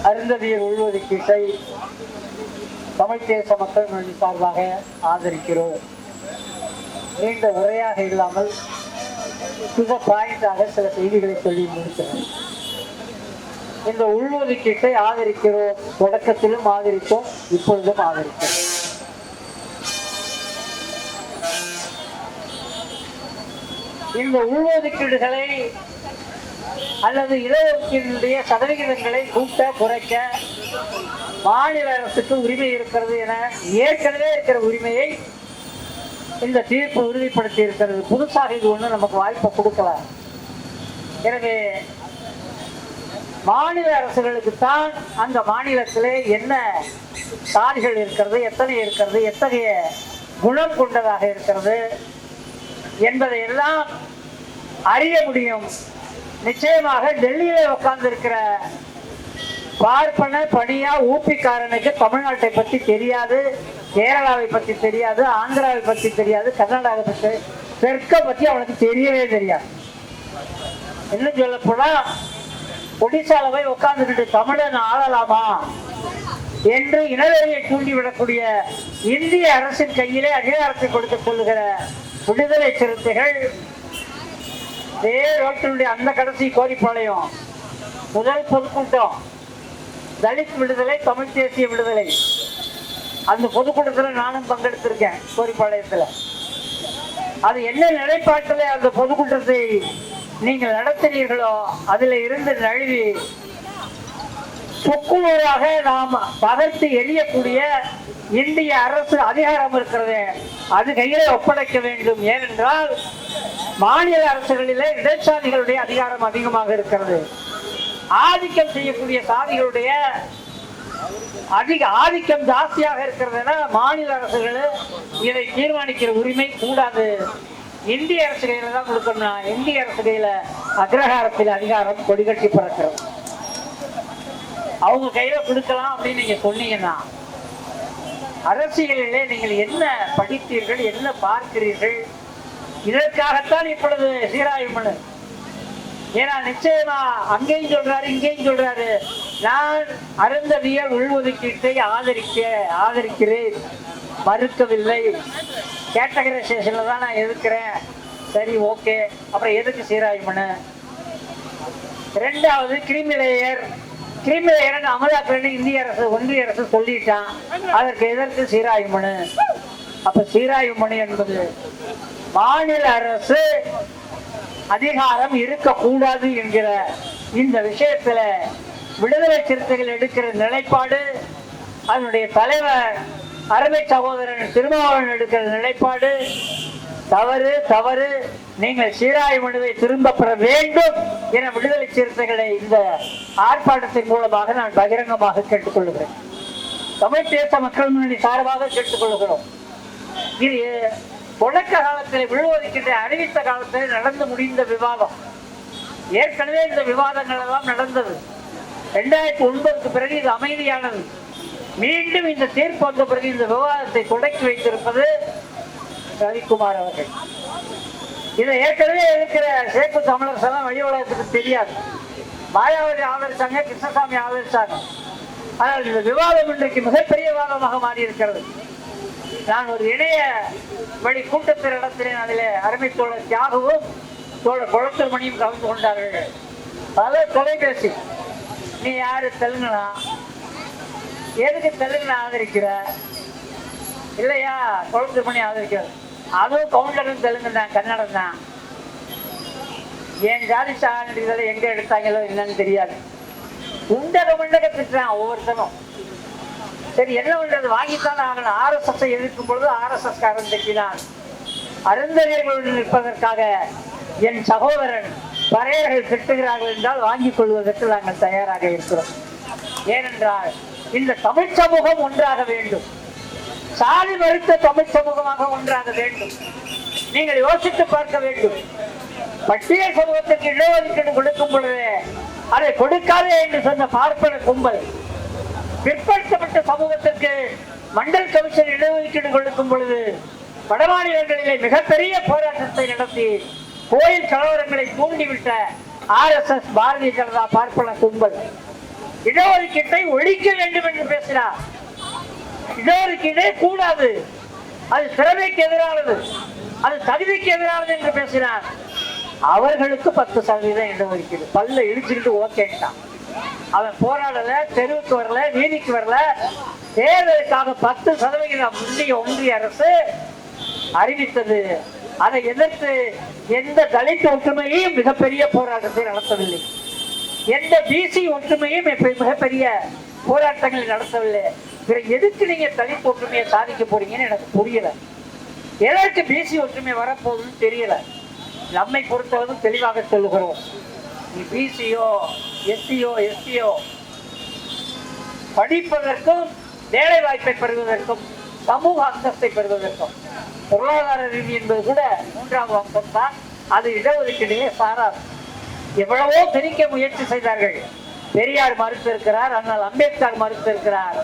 அருந்ததியர் உள்ஒதுக்கீட்டை தமிழ் தேச மக்கள் முன்னணி சார்பாக ஆதரிக்கிறோம். நீண்ட உரையாக இல்லாமல் பாயிண்டாக சில செய்திகளை சொல்லி முடிக்கிறேன். இந்த உள்ஒதுக்கீட்டை ஆதரிக்கிறோம். தொடக்கத்திலும் ஆதரித்தோம், இப்பொழுதும் ஆதரிக்கிறோம். இந்த உள்ஒதுக்கீடுகளை அல்லது இடஒதுக்கீடுடைய சதவிகிதங்களை கூட்ட குறைக்க மாநில அரசுக்கு உரிமை இருக்கிறது என ஏற்கனவே இருக்கிற உரிமையை இந்த தீர்ப்பு உறுதிப்படுத்தி இருக்கிறது. புதுசாக இது ஒன்று நமக்கு வாய்ப்பை கொடுக்கல. எனவே மாநில அரசுகளுக்கு தான் அந்த மாநிலத்திலே என்ன சாதிகள் இருக்கிறது, எத்தனை இருக்கிறது, எத்தகைய குணம் கொண்டதாக இருக்கிறது என்பதை எல்லாம் அறிய முடியும். நிச்சயமாக டெல்லியில உட்கார்ந்து இருக்கிற பார்ப்பன பணியா ஊப்பிக்காரனுக்கு தமிழ்நாட்டை பற்றி தெரியாது, கேரளாவை பற்றி தெரியாது, ஆந்திராவை பற்றி தெரியாது, கர்நாடகாவை பற்றி, தெற்கை பற்றி அவனுக்கு தெரியவே தெரியாது. என்ன சொல்ல போனா ஒடிசால போய் உட்கார்ந்துக்கிட்டு தமிழன் ஆளலாமா என்று இனவெறியை தூண்டிவிடக்கூடிய இந்திய அரசின் கையிலே அதிகாரத்தை கொடுத்து கொள்ளுகிற விடுதலை சிறுத்தைகள் ரோட்டினுடைய அந்த கடைசி கோரிப்பாளையம் முதல் பொதுக்கூட்டம் தலித் விடுதலை, தமிழ் தேசிய விடுதலை. அந்த பொதுக்கூட்டத்தில் நானும் பங்கெடுத்திருக்கேன். கோரிப்பாளையத்தில் அது என்ன நிலைப்பாட்டில் அந்த பொதுக்கூட்டத்தை நீங்கள் நடத்தினீர்களோ அதில் இருந்து நழுவி சொக்குநூறாக நாம் பகர்த்து எரியக்கூடிய இந்திய அரசு அதிகாரம் இருக்கிறது, அது கையிலே ஒப்படைக்க வேண்டும். ஏனென்றால் மாநில அரசுகளிலே இடச்சாதிகளுடைய அதிகாரம் அதிகமாக இருக்கிறது. ஆதிக்கம் செய்யக்கூடிய சாதிகளுடைய ஆதிக்கம் ஜாஸ்தியாக இருக்கிறதுனா மாநில அரசுகள் இதை தீர்மானிக்கிற உரிமை கூடாது. இந்திய அரசு கையில தான் கொடுக்கணும்னா இந்திய அரசு கையில அக்ரஹாரத்தில் அதிகாரம் கொடிகட்டி பறக்கிறது. அவங்க கையில கொடுக்கலாம் அப்படின்னு நீங்க சொன்னீங்கன்னா அரசியலிலே நீங்கள் என்ன படித்தீர்கள், என்ன பார்க்கிறீர்கள்? இதற்காகத்தான் இப்பொழுது சீராய்வு மனு. ஏன்னா நிச்சயமா அங்கேயும் சொல்றாரு, இங்கேயும் சொல்றாரு, நான் அருந்ததியர் உள்ஒதுக்கீட்டை ஆதரிக்கிறேன், மறுக்கவில்லை. கேட்டகரைசேஷன்ல தான் நான் எதிர்க்கிறேன். சரி, ஓகே. அப்புறம் எதுக்கு சீராய்வு மனு? ரெண்டாவது கிரிமிலேயர் அமலாக்கன்னு இந்திய அரசு, ஒன்றிய அரசு சொல்லிட்டான். அதற்கு எதற்கு சீராய்வு மனு? அப்ப சீராய்வு மனு என்பது மாநில அரசு அதிகாரம் இருக்கக்கூடாது என்கிற இந்த விஷயத்துல விடுதலை சிறுத்தைகள் எடுக்கிற நிலைப்பாடு, அதனுடைய தலைவர் அருமை சகோதரன் திருமாவளவன் எடுக்கிற நிலைப்பாடு தவறு. நீங்கள் சீராய்வு மனுவை திரும்ப பெற வேண்டும் என விடுதலை சிறுத்தைகளை இந்த ஆர்ப்பாட்டத்தின் மூலமாக நான் பகிரங்கமாக கேட்டுக்கொள்கிறேன். தமிழ் தேச மக்கள் முன்னணி சார்பாக கேட்டுக்கொள்கிறோம். இது தொடக்க காலத்தில் விழுவதற்கின்ற அறிவித்த காலத்தில் நடந்து முடிந்த விவாதம். ஏற்கனவே இந்த விவாதங்கள் எல்லாம் நடந்தது. 2009 பிறகு இது அமைதியானது. மீண்டும் இந்த தீர்ப்பு வந்த பிறகு இந்த விவாதத்தை தொடக்கி வைத்திருப்பது ரவிக்குமார் அவர்கள். இதை ஏற்கனவே இருக்கிற சேப்பு தமிழர்ஸ் எல்லாம் வெளி உலகத்துக்கு தெரியாது. மாயாவதி ஆதரிச்சாங்க, கிருஷ்ணசாமி ஆதரிச்சாங்க. ஆனால் இந்த விவாதம் இன்றைக்கு மிகப்பெரிய விவாதமாக மாறி இருக்கிறது. நான் ஒரு இணைய வழி கூட்டத்தில் நடத்தினேன். அதில் அருமை தோழர் தியாகவும் தோழர் குளத்தூர் மணியும் கலந்து கொண்டார்கள். பல தொலைபேசி, நீ யாரு தெலுங்குனா, எதுக்கு தெலுங்குன ஆதரிக்கிற? இல்லையா குளத்தூர் மணி ஆதரிக்கிறது, அதுவும் கவுண்டரும் தெலுங்கு தான், கன்னடம் தான். என் ஜாதி சான்றிதழை எங்க எடுத்தாங்களோ என்னன்னு தெரியாது. உண்டக திட்டுறான் ஒவ்வொருத்தரும். சரி, என்ன பண்றது, வாங்கித்தான் ஆகணும். RSS எதிர்க்கும் பொழுது RSS காரன் திட்டினான். அருந்ததியர்களுடன் நிற்பதற்காக என் சகோதரன் பறையர்கள் திட்டுகிறார்கள் என்றால் வாங்கிக் கொள்வதற்கு நாங்கள் தயாராக இருக்கிறோம். ஏனென்றால் இந்த தமிழ் சமூகம் ஒன்றாக வேண்டும். சாதி மறுத்த தமிழ் சமூகமாக ஒன்றாக வேண்டும். நீங்கள் யோசித்து பார்க்க வேண்டும். பட்டியல் சமூகத்துக்கு இடஒதுக்கீடு கொடுக்கும் பொழுது அதை கொடுக்காதே என்று சொன்ன பார்ப்பன கும்பல், பிற்படுத்தப்பட்ட சமூகத்திற்கு மண்டல் கமிஷன் இடஒதுக்கீடு கொடுக்கும் பொழுது வடமாநிலங்களிலே மிகப்பெரிய போராட்டத்தை நடத்தி கோயில் கலவரங்களை தூண்டிவிட்ட RSS பாரதிய ஜனதா பார்ப்பன கும்பல். இடஒதுக்கீட்டை ஒழிக்க வேண்டும் என்று பேசினார். இடஒதுக்கீடே கூடாது, அது திறமைக்கு எதிரானது, அது தகுதிக்கு எதிரானது என்று பேசினார். அவர்களுக்கு 10% இடஒதுக்கீடு. பல்ல இடிச்சுக்கிட்டு ஓகேட்டான். அவன் போராடல, தெருவுக்கு வரல, வீதிக்கு வரல. தேர்தலுக்காக 10% ஒன்றிய அரசு அறிவித்தது. அதை எதிர்த்து எந்த தலித் ஒற்றுமையும் மிகப்பெரிய போராட்டத்தை நடத்தவில்லை. எந்த பிசி ஒற்றுமையும் மிகப்பெரிய போராட்டங்களை நடத்தவில்லை. எதுக்கு நீங்க தலித் ஒற்றுமையை சாதிக்க போறீங்கன்னு எனக்கு புரியல. எதற்கு பிசி ஒற்றுமை வரப்போகுதுன்னு தெரியல. நம்மை பொறுத்தவரை தெளிவாக சொல்லுகிறோம், நீ பிசியோ எஸ்சியோ எஸ்டியோ படிப்பதற்கும் வேலை வாய்ப்பை பெறுவதற்கும் சமூக அந்தஸ்தை பெறுவதற்கும் பொருளாதார ரீதி என்பது கூட 3ஆம் அம்சம் தான். அது இடஒதுக்கீடுகளே சாராது. எவ்வளவோ திணிக்க முயற்சி செய்தார்கள். பெரியார் மறுத்து இருக்கிறார், ஆனால் அம்பேத்கர் மறுத்து இருக்கிறார்.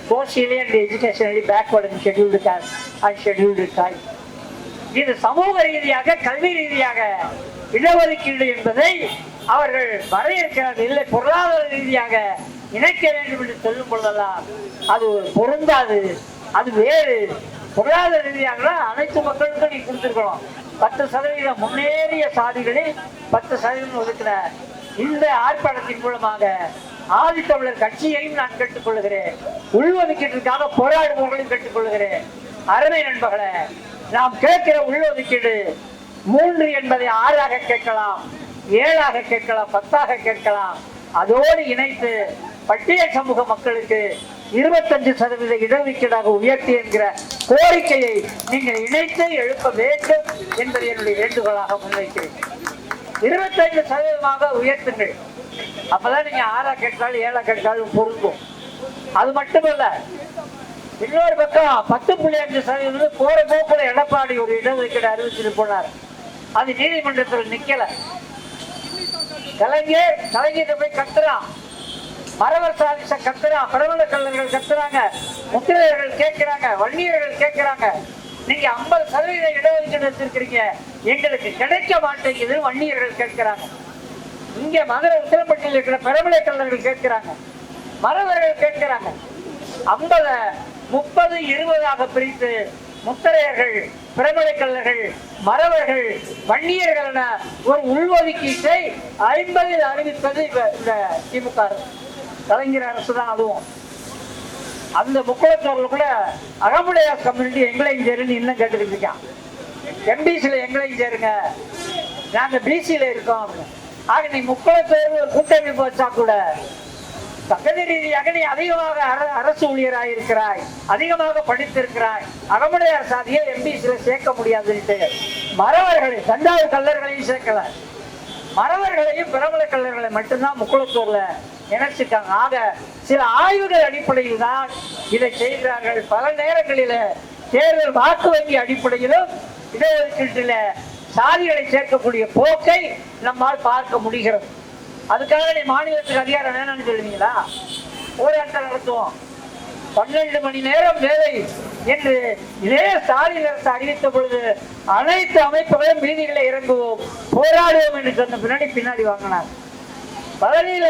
Socially and educationally backward and scheduled caste and scheduled try. இது சமூக ரீதியாக கல்வி ரீதியாக இடஒதுக்கீடு என்பதை அவர்கள் வரையறுக்கிறார். இல்லை, பொருளாதார ரீதியாக இணைக்க வேண்டும் என்று சொல்லும் பொழுதெல்லாம் அது பொருந்தாது, அது வேறு. பொருளாதார ரீதியாக அனைத்து மக்களுக்கும் நீ கொடுத்துருக்கணும். 10% முன்னேறிய சாதிகளில் 10% ஒதுக்கிற இந்த ஆர்ப்பாட்டத்தின் மூலமாக ஆதித்தமிழர் கட்சியையும் நான் கேட்டுக்கொள்கிறேன். உள்ஒதுக்கீட்டிற்காக போராடுபவர்களையும் கேட்டுக்கொள்கிறேன். அருமை நண்பர்களே, நாம் கேட்கிற உள்ளொதுக்கீடு 3 என்பதை 6ஆக கேட்கலாம், 7ஆக கேட்கலாம், 10ஆக கேட்கலாம். அதோடு இணைத்து பட்டியல் சமூக மக்களுக்கு 25% இடஒதுக்கீடாக உயர்த்தி என்கிற கோரிக்கையை நீங்கள் இணைத்து எழுப்ப வேண்டும் என்பதை என்னுடைய வேண்டுகோளாக முன்வைக்கிறேன். 25% உயர்த்துங்கள். அப்பதான் நீங்க 6ஆ கேட்டாலும் 7ஆ கேட்டாலும் பொருந்தும். அது மட்டுமல்ல, இன்னொரு பக்கம் 10.5% போற போக்குல எடப்பாடி ஒரு இடஒதுக்கீடு அறிவிச்சுட்டு போனார். அது நீதிமன்றத்தில் நிக்கல. கலைஞர் போய் கத்துறான், மரவர் சாதிச கத்துறான், பிரபல கலைஞர்கள் கத்துறாங்க, முத்திரையர்கள் கேட்கிறாங்க, வன்னியர்கள் கேட்கிறாங்க. நீங்க 50% இடஒதுக்கீடு வச்சிருக்கிறீங்க, எங்களுக்கு கிடைக்க மாட்டேங்குது வன்னியர்கள் கேட்கிறாங்க. இங்க மதுரை உத்தரப்பட்டியில் இருக்கிற பிரபல கலைஞர்கள் கேட்கிறாங்க, மரவர்கள் கேட்கிறாங்க. 50, 30, 20ஆக பிரித்து முத்திரையர்கள், பிரபல கலைஞர்கள், மரவர்கள், வன்னியர்கள் என ஒரு உள்ஒதுக்கீட்டை 50 அறிவித்தது இந்த திமுக கலைஞர் அரசு தான். அதுவும் அந்த முக்குளத்தூர்ல கூட அகமுடையார் கம்யூனிட்டி எங்களையும் சேருன்னு இன்னும் கேட்டுக்கிட்டு இருக்கான். எம்பிசில எங்களையும் சேருங்க, நாங்க பிசியில இருக்கோம். ஆக நீ முக்குளத்தூர் ஒரு கூட்டமைப்பு வச்சா கூட தகுதி ரீதியாக நீ அதிகமாக அரசு ஊழியராக இருக்கிறாய், அதிகமாக படித்திருக்கிறாய், அகமுடையார் சாதியை எம்பிசில சேர்க்க முடியாதுன்ட்டு மறவர்களை, தஞ்சாவூர் கல்லர்களையும் சேர்க்கல, மறவர்களையும் பிரபல கல்லர்களை மட்டும்தான் முக்குளத்தூர்ல இணைச்சிருக்காங்க. ஆக சில ஆய்வுகள் அடிப்படையில் தான் இதை செய்கிறார்கள். பல நேரங்களில் தேர்தல் வாக்கு வங்கி அடிப்படையிலும் இடஒதுக்கீட்டில சாதிகளை சேர்க்கக்கூடிய போக்கை நம்மால் பார்க்க முடிகிறது. அதுக்காக நீ மாநிலத்துக்கு அதிகாரம் வேணும்னு சொல்லுவீங்களா? போராட்டம் நடத்துவோம், 12 மணி நேரம் வேலை என்று இதே ஸ்டாலின் அரசு அறிவித்த பொழுது அனைத்து அமைப்புகளும் வீதிகளை இறங்குவோம், போராடுவோம் என்று சொன்ன பின்னாடி வாங்கினார். பழனியில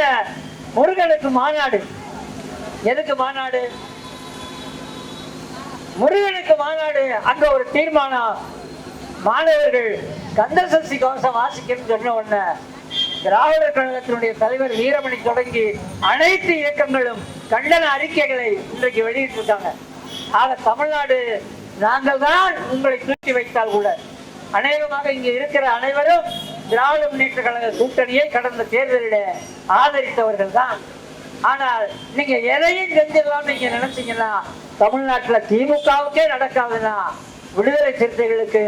முருகனுக்கு மாநாடு. எதுக்கு மாநாடு? முருகனுக்கு மாநாடு. அங்க ஒரு தீர்மானம், மாணவர்கள் கந்தசஷ்டி கவசம் வாசிக்கணும்னு சொன்ன உடனே திராவிடர் கழகத்தினுடைய தலைவர் வீரமணி தொடங்கி அனைத்து இயக்கங்களும் கண்டன அறிக்கைகளை இன்றைக்கு வெளியிட்டிருக்காங்க. ஆக தமிழ்நாடு, நாங்கள் தான் உங்களை தூக்கி வைத்தால் கூட அநேகமாக இங்க இருக்கிற அனைவரும் திராவிட முன்னேற்ற கழக கூட்டணியை கடந்த தேர்தலில் ஆதரித்தவர்கள் தான். ஆனால் நீங்க எதையும் செஞ்சிடலாம் நீங்க நினைச்சீங்கன்னா தமிழ்நாட்டுல திமுகவுக்கே நடக்காதுன்னா விடுதலை சிறுத்தைகளுக்கு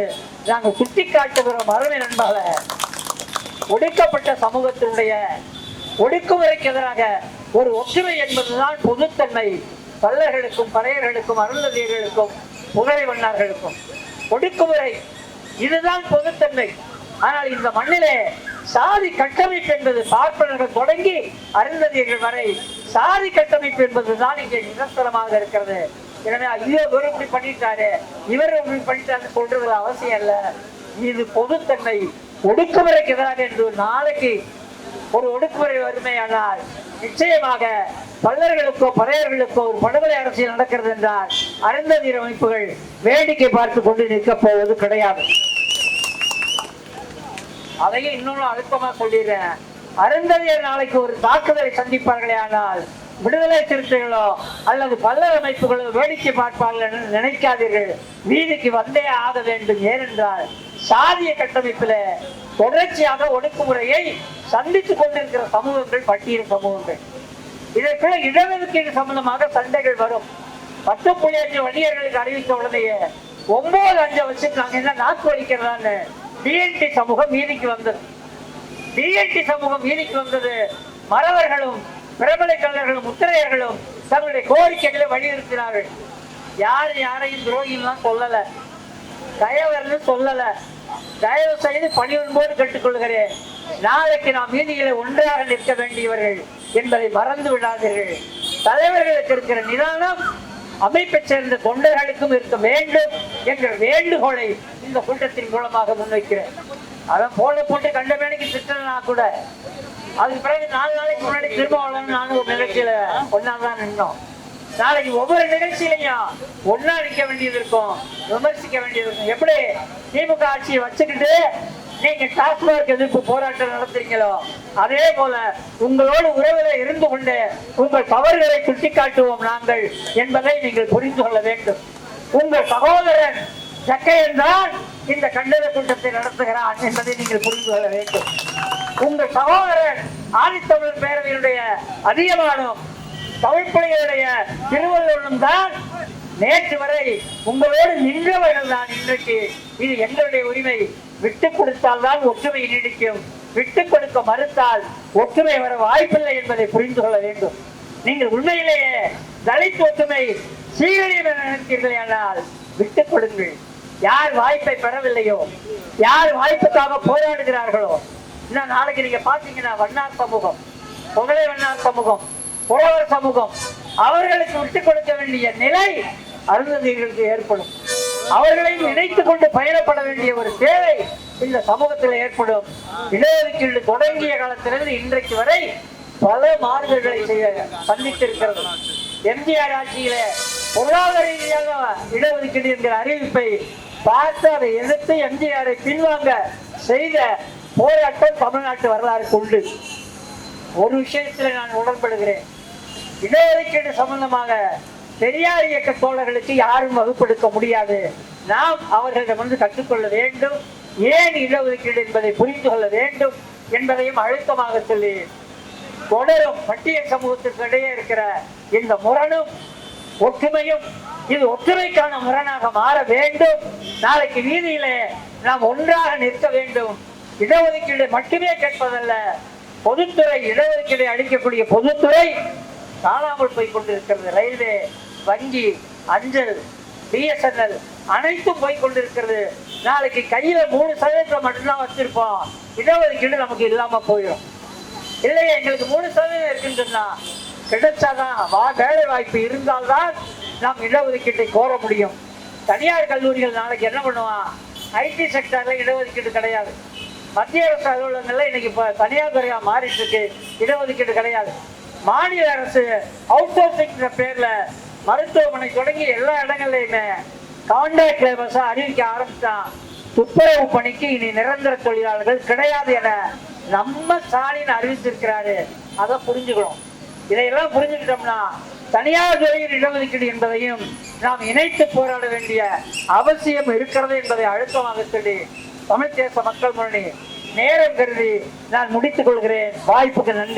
நாங்கள் சுட்டி காட்டுகிறோம். அருமை நண்பால, ஒடுக்கப்பட்ட சமூகத்தினுடைய ஒடுக்குமுறைக்கு எதிராக ஒரு ஒற்றுமை என்பதுதான் பொதுத்தன்மை. பல்லர்களுக்கும், பறையர்களுக்கும், அருந்ததியர்களுக்கும், புகழை வண்ணார்களுக்கும் ஒடுக்குமுறை, இதுதான் பொதுத்தன்மை. ஆனால் இந்த மண்ணிலே சாதி கட்டமைப்பு என்பது பார்ப்பனர்கள் தொடங்கி அருந்ததியர்கள் வரை சாதி கட்டமைப்பு என்பதுதான் இங்கே நிரந்தரமாக இருக்கிறது. எனவே இவர் இப்படி பண்ணிட்டாரு, இவர் இப்படி பண்ணிட்டாரு சொல்றது அவசியம் இல்லை. இது பொதுத்தன்மை. ஒடுக்குமுறைக்கு எதிராக என்று நாளைக்கு ஒரு ஒடுக்குமுறை வறுமையானால் நிச்சயமாக பல்லர்களுக்கோ பறையர்களுக்கோ ஒரு படுகொலை அரசியல் நடக்கிறது என்றால் அருந்ததியர் அமைப்புகள் வேடிக்கை பார்த்து கொண்டு நிற்கப் போவது கிடையாது. அதையும் இன்னொன்னு அழுத்தமா சொல்லிடுறேன். அருந்ததியர் நாளைக்கு ஒரு தாக்குதலை சந்திப்பார்களே ஆனால் விடுதலை சிறுத்தைகளோ அல்லது பல்லர் அமைப்புகளோ வேடிக்கை பார்ப்பார்கள் என்று நினைக்காதீர்கள். வீதிக்கு வந்தே ஆக வேண்டும். ஏனென்றால் சாதிய கட்டமைப்பில தொடர்ச்சியாக ஒடுக்குமுறையை சந்தித்துக் கொண்டிருக்கிற சமூகங்கள் பட்டியல் சமூகங்கள். இதற்குள்ள இடஒதுக்கீடு சம்பந்தமாக சண்டைகள் வரும். 10.5 வன்னியர்களுக்கு அறிவித்த உடனேயே 9.5 வச்சு நாங்க என்ன நாக்கு வலிக்கிறதான்னு டிஎன்டி சமூகம் வீதிக்கு வந்தது. டிஎன்டி சமூகம் வீதிக்கு வந்தது. மறவர்களும் பிரபல கலைஞர்களும் முத்திரையர்களும் தங்களுடைய கோரிக்கைகளை வலியுறுத்தினார்கள். யாரையும் துரோகிலாம் சொல்லல, தயவர்னு சொல்லல. தயவு செய்து பணியும்போது கேட்டுக்கொள்கிறேன். நாளைக்கு நாம் வீதிகளை ஒன்றாக நிற்க வேண்டியவர்கள் என்பதை மறந்து விடாதீர்கள். தலைவர்களுக்கு இருக்கிற நிதானம் அமைப்பை சேர்ந்த தொண்டர்களுக்கும் இருக்க வேண்டும் என்ற வேண்டுகோளை இந்த கூட்டத்தின் மூலமாக முன்வைக்கிறேன். அதான் போட்டு கண்ட வேலைக்கு திட்டனா கூட அதுக்கு பிறகு 4 நாளைக்கு முன்னாடி திரும்ப வளர்ந்து நானும் ஒரு நிகழ்ச்சியில ஒன்னாதான் நின்னோம். நாளைக்கு ஒவ்வொரு நிகழ்ச்சியிலையும் ஒன்னா நிற்க வேண்டியது இருக்கும், விமர்சிக்க வேண்டியது இருக்கும். எப்படி திமுக ஆட்சியை வச்சுக்கிட்டு நீங்க டாஸ்மாக் எதிர்ப்பு போராட்டம் நடத்துறீங்களோ அதே போல உங்களோடு உறவுல இருந்து கொண்டு உங்கள் தவறுகளை சுட்டிக்காட்டுவோம் நாங்கள் என்பதை நீங்கள் புரிந்து கொள்ள வேண்டும். உங்கள் சகோதரன் ஜக்கையன் தான் இந்த கண்டன கூட்டத்தை நடத்துகிறான் என்பதை நீங்கள் புரிந்து கொள்ள வேண்டும். உங்கள் சகோதரன் ஆதித்தமிழர் பேரவையினுடைய அதிகமானும் தமிழ்ப்புலிகளுடைய திருவள்ளுவரும் தான் நேற்று வரை உங்களோடு நின்றவர்கள் தான். இன்றைக்கு இது எங்களுடைய உரிமை. விட்டுக் கொடுத்தால் தான் ஒற்றுமை நீடிக்கும். விட்டுக் கொடுக்க மறுத்தால் ஒற்றுமை வர வாய்ப்பில்லை என்பதை புரிந்து கொள்ள வேண்டும். நீங்கள் உண்மையிலேயே தலித் ஒற்றுமை சீரழிவு நினைத்தீர்கள் ஆனால் விட்டுக் கொடுங்கள். யார் வாய்ப்பை பெறவில்லையோ, யார் வாய்ப்புக்காக போராடுகிறார்களோ, இன்னும் நாளைக்கு நீங்க பாத்தீங்கன்னா வண்ணார் சமூகம், புகழை வண்ணார் சமூகம், புலவர் சமூகம் அவர்களுக்கு விட்டுக் கொடுக்க வேண்டிய நிலை அருந்ததியர்களுக்கு ஏற்படும். அவர்களையும் இணைத்துக் கொண்டு பயணப்பட வேண்டிய ஒரு தேவை இந்த சமூகத்தில் ஏற்படும். இடஒதுக்கீடு தொடங்கிய காலத்திலிருந்து இன்றைக்கு வரை பல மாறுதல்களை சந்தித்திருக்கிறது. எம்ஜிஆர் ஆட்சியில பொருளாதார ரீதியாக இடஒதுக்கீடு என்கிற அறிவிப்பை பார்த்து அதை எதிர்த்து எம்ஜிஆரை பின்வாங்க செய்த போராட்டம் தமிழ்நாட்டு வரலாறுக்கு உண்டு. ஒரு விஷயத்தில் நான் உடன்படுகிறேன். இடஒதுக்கீடு சம்பந்தமாக பெரியார் இயக்க தோழர்களுக்கு யாரும் வகுப்பெடுக்க முடியாது. நாம் அவர்களிடம் கற்றுக்கொள்ள வேண்டும். ஏன் இடஒதுக்கீடு என்பதை புரிந்து கொள்ள வேண்டும் என்பதையும் அழுத்தமாக சொல்லி தொடரும் பட்டியல் சமூகத்திற்கு இடையே இருக்கிற இந்த முரணும் ஒற்றுமையும் இது ஒற்றுமைக்கான முரணாக மாற வேண்டும். நாளைக்கு வீதியிலே நாம் ஒன்றாக நிற்க வேண்டும். இடஒதுக்கீடு மட்டுமே கேட்பதல்ல, பொதுத்துறை இடஒதுக்கீடு அளிக்கக்கூடிய பொதுத்துறை காணாமல் போய் கொண்டிருக்கிறது. ரயில்வே, வங்கி, அஞ்சல், பிஎஸ்என்எல் அனைத்தும் போய் கொண்டிருக்கிறது. நாளைக்கு கையில 3% மட்டும்தான் வச்சிருப்போம். இடஒதுக்கீடு நமக்கு இல்லாம போயிடும். இல்லையே எங்களுக்கு 3% இருக்குன்னு சொன்னா கிடைச்சாதான் வேலை வாய்ப்பு இருந்தால்தான் நாம் இடஒதுக்கீட்டை கோர முடியும். தனியார் கல்லூரிகள் நாளைக்கு என்ன பண்ணுவான்? ஐடி செக்டர்ல இடஒதுக்கீடு கிடையாது. மத்திய அரசு அலுவலகங்கள்ல இன்னைக்கு இப்ப தனியார் துறையா மாறிட்டு இருக்கு. இடஒதுக்கீடு கிடையாது. மாநில அரசு அவுட் சோர்சிங் பேர்ல மருத்துவமனை தொடங்கி எல்லா இடங்கள்லயுமே கான்ட்ராக்ட் லேபர்ஸா அறிவிக்க ஆரம்பிச்சான். துப்புரவு பணிக்கு இனி நிரந்தர தொழிலாளர்கள் கிடையாது என நம்ம ஸ்டாலின் அறிவிச்சிருக்கிறாரு. அதை புரிஞ்சுக்கணும். இதையெல்லாம் புரிஞ்சுக்கிட்டோம்னா தனியார் துறையில் இடஒதுக்கீடு என்பதையும் நாம் இணைத்து போராட வேண்டிய அவசியம் இருக்கிறது என்பதை அழுத்தமாக சொல்லி தமிழ் தேச மக்கள் முன்னணி நேரம் கருதி நான் முடித்துக் கொள்கிறேன். வாய்ப்புக்கு நன்றி.